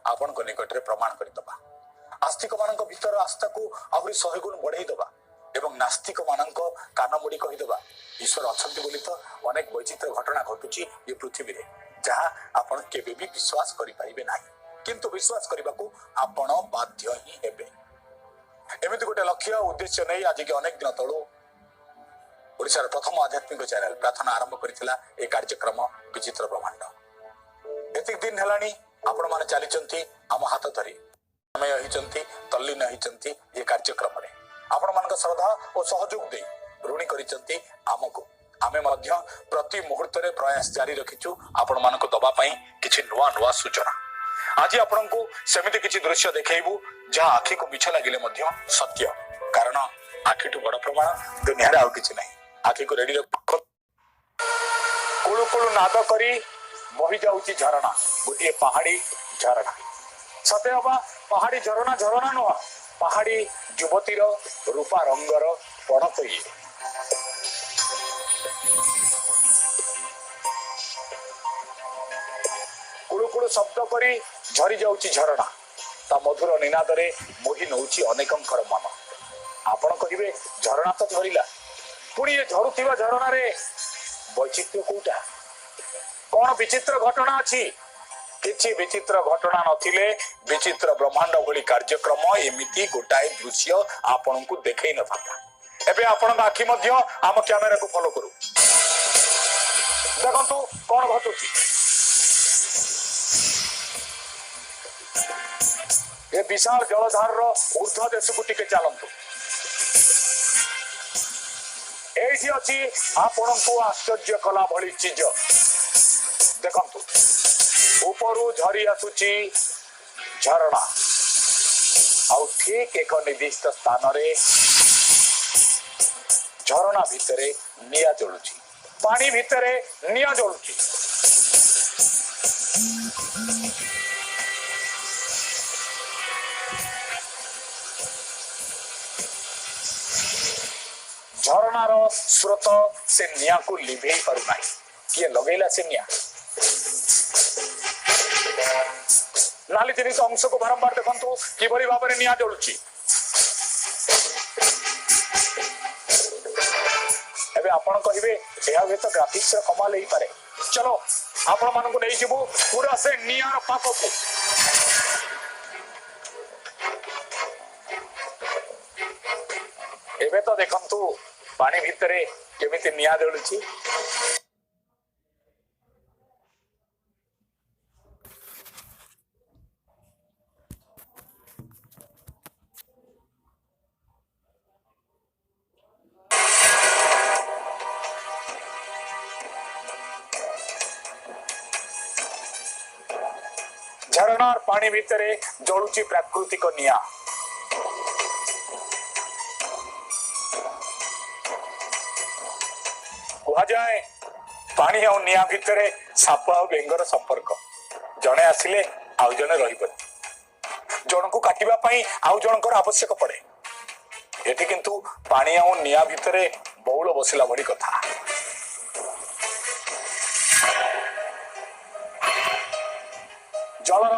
आपण निकट में प्रमाण करदबा। आस्तिक मानक भीतर आस्था को आहरी 100 गुण बढ़ाई दबा एवं नास्तिक मानक कान मुड़ी कहीदबा ईश्वर अच्छा बोली तो अनेक वैचित्र घटना घटुची ये पृथ्वी रे जहाँ आपण केबे भी विश्वास करि पाइबे नाही, किंतु विश्वास करबा को आपण बाध्य ही हेबे। एमिति गोटे लक्ष्य उद्देश्य नहीं आज के अनेक दिन तळो ओडिशार प्रथम आध्यात्मिक चैनल प्रार्थना आरंभ करथिला ए कार्यक्रम विचित्र ब्रह्मांड। एतिक दिन हेलानी आपण माने चलीचंती हम हाथ धरी समय हिचंती तल्लीन हिचंती ये कार्यक्रम रे आपण मानक श्रद्धा और सहयोग दे ऋणी करिचंती हमको आमे मध्य प्रति मुहूर्त रे प्रयास जारी रखिछु आपण मानक दबा पई किछि नुवा नुवा सूचना। आज आपण को सेमिति किछि दृश्य देखेइबु जहा आखि को मिछ लागिले मध्य सत्य, कारण आखिठु बड़ प्रमाण दुनिया रे आउ किछि नहीं। आखि को रेडी रख कुळु कुळु नाद करी बही जाउची झरणा, गोटे पहाड़ी झरणा सते हबा पहाड़ी झरणा झरणा नुह पहाड़ी युवतीर रूपा रंगर पणत ये कुळु कुळु शब्द करी झरी जाउची झरणा ता मधुर निनादरे मोहि नउची अनेकंकर मन। आपण कहिबे झरणा तो झरिला पुणी ये झरुथिबा झरणा रे वैचित्र्य कोटा कौन विचित्र घटना अच्छी किछि विचित्र घटना नथिले विचित्र ब्रह्मांड भली कार्यक्रम एमिति गोटाए दृश्य आपण को देखै न थाता। एबे आपण आखि मध्य आम कैमेरा को फॉलो करू देखंतु कौन घटुची। ये विशाल जलधार रो ऊर्ध्व देश को टिके चलंतु। एठी अछि आपण को आश्चर्य कला भली चीज देखंतु ऊपरू झरी आसुची झरणा आउ ठीक एक निर्दिष्ट स्थान रे झरणा भितरे निया जळुची, पानी भितरे निया जळुची। झरणार स्रोत से निया को लिभेई पारु नाही, किए लगेला से निया नाली जिनिस अंश को बारंबार देखंतु किबरी भाबरे निया जळुची। एबे आपण कहिबे एहा भे तो ग्राफिक्स रे कमाल हेई पारे, चलो आपण मानन को नै जिवो पूरा से नियार पाप को। एबे तो देखंतु पानी भितरे केमिति निया जळुची। झरणार पानी भितरे जळुची प्राकृतिक निया। कहा जाए पानी और निया भितरे साप और बेंगर संपर्क, जने आसिले आउ जने रहिबन, जन को काटिबा पई आउ जनकर आवश्यक पड़े। एठी किंतु पानी और निया भितरे बहुल बसिला भली कथा। जलर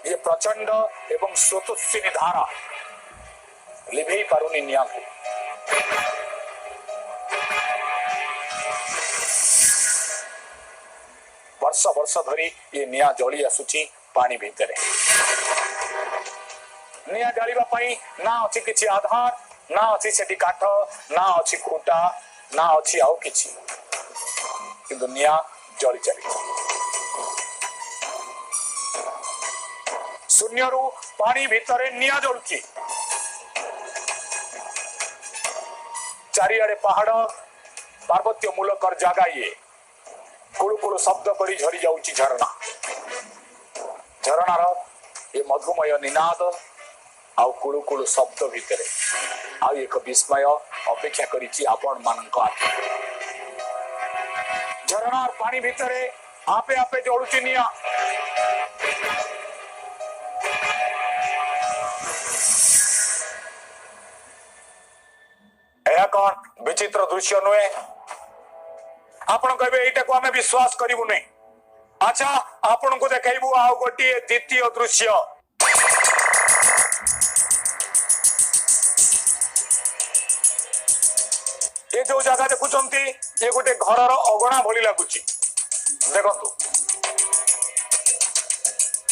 ये प्रचंड एवं स्रोतस्विनी धारा लिभेई पारुनी निया को। वर्ष वर्ष धरी ये निया जली आसुची पानी भितरे। निया जलिबा पई ना अछि किछि आधार, ना अछि सेठी काठ, ना अछि खूटा, ना अछि आउ किछि, किंतु निया जली चली। शून्यरू पानी भितरे निया जलुची। चारिआडे पहाड़ पार्वत्य मूलकर जागा ये कुळु कुळु शब्द करी झरी जाउची झरणा। झरणार ये मधुमय निनाद आउ कुळु कुळु शब्द भितरे आउ एक विस्मय अपेक्षा करिची आपण मानक आखि। झरणार पानी भितरे आपे आपे जळुची निया। यह कौन विचित्र दृश्य नुहे? आपण कहबे एटा को हमें विश्वास करिबु नहीं। अच्छा आपण को देखाइबु आउ गोटी द्वितीय दृश्य। ये जो जगह देखुंत ये गोटे घर अगणा भली लगुच देखु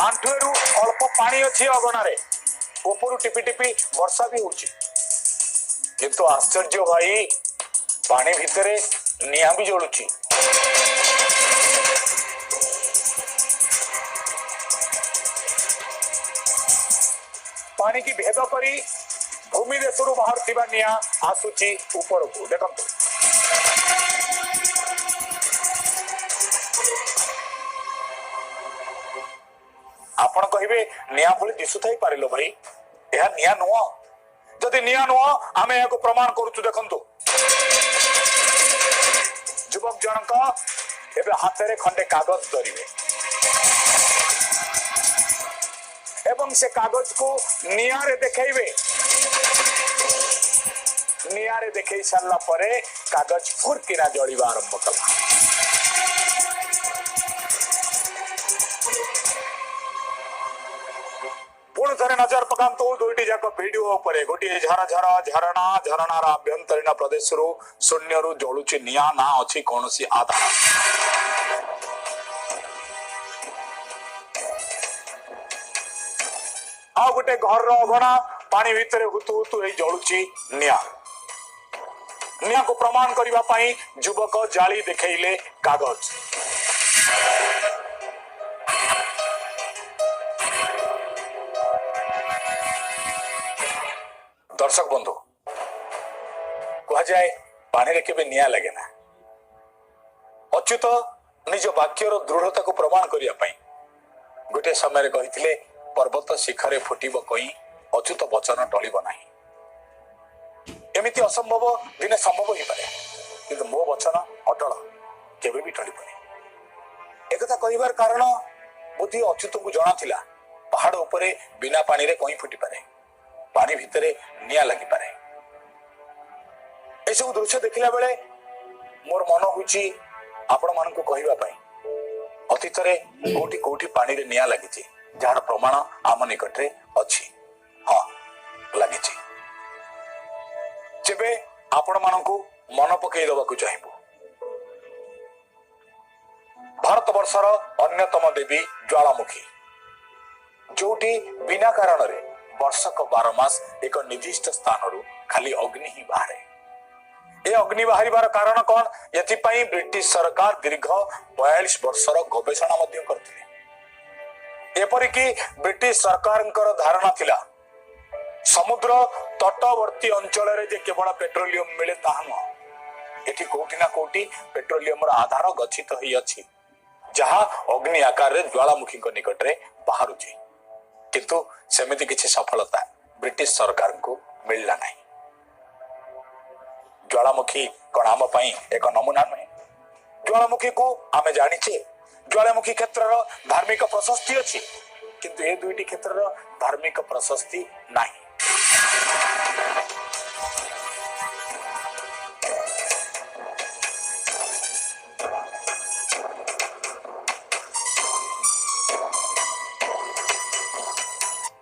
आंठुएरू अल्प पानी अच्छी अगणार ऊपर टिपि टिपि वर्षा भी होची किंतु आश्चर्य भाई पानी भितर निआं भी जलुची पानी की भेद करी भूमि देशरू बाहर निआं आसुची ऊपर को देखंतु आपण कहिबे निआं भली दिसुथाई पारिलो भाई यह निआं नुह जदि निआं नुह आमे याको प्रमाण करूछु देखंतु युवक जनक एबे हाथ खंडे कागज धरिबे एवं से कागज को निआरे देखैबे निआरे देखै सारला परे कागज फुरकिना जळिबा आरंभ कला पुणी थे नजर पकांतु दुईटी जाक वीडियो उपरे गोटे झरणा झरणार आभ्यंतरीण प्रदेश शून्य जलुची निआं ना अच्छी कौन आधार आ गोटे घर अगणा पानी भितर हुतु हुतु जलुची निआं निआं को प्रमाण करबा पई युवक जाली देखैले कागज दर्शक बंधु कह जाए पानी रे केबे निआं लगे ना अच्युत निज वाक्यर दृढ़ता को प्रमाण करिया पई गोटे समय कहिथिले पर्वत शिखरे फुटिब कई अच्युत वचन टलिब नाही एमिति असंभव दिने संभव ही पारे किंतु मो वचन अटल केबे भी टलिबनी एकथा कहिबार कारण बुद्धि अच्युत को जणा थिला पहाड़ उपरे बिना पानी रे कई फुटि पारे पानी भितरे निआं लगी पारे ए सब दृश्य देखिला बेले मोर मन होची आपण मान को कहिबा पई अतीत रे कोठी कोठी पानी रे निआं लागिची जार प्रमाण आम निकट रे अछि हां लागिची जेबे आपण मान को मन पकई दबा को चाहिबो भारत वर्षर अन्यतम देवी ज्वालामुखी जोटी बिना कारण रे वर्षक 12 मास एक निर्दिष्ट स्थान खाली अग्नि ही बाहर ये अग्नि बाहर कारण कौन ये ब्रिटिश सरकार दीर्घ 42 वर्षर गवेषणा करते एपरिकी ब्रिटिश सरकार धारणा थिला समुद्र तटवर्ती अंचल जे केवल पेट्रोलियम मिले ताहा नुह एठी कोठी ना कोठी पेट्रोलियम आधार गच्छित होई अछि जहा अग्नि आकार रे ज्वालामुखी निकट रे बाहरुची किंतु सेमिति किछि सफलता ब्रिटिश सरकार को मिलला नहीं ज्वालामुखी कौन आम पई एक नमूना नुहे ज्वालामुखी को आमे जानिछे ज्वालामुखी क्षेत्र धार्मिक प्रशस्ति अछि किंतु ए दुईटी क्षेत्र धार्मिक प्रशस्ति नहीं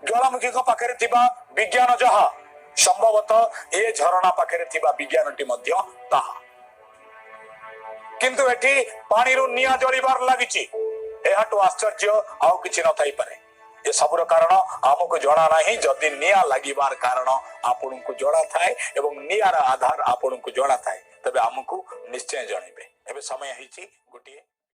ज्वालामुखी पाखे थिबा विज्ञान जहा संभवतः ए झरणा पाखे थिबा विज्ञानटी मध्य ताहा किंतु एठी पानी रु निया जलिबार लागिची एहाटो आश्चर्य आउ किछि न थाई पारे ए सबुर कारण आमको जणा नाही जदि निया लागिबार कारण आपनकु जणा थाए एवं नियार आधार आपनकु जणा थाए तबे आमको निश्चय जणिबे एबे समय हिची गुटिए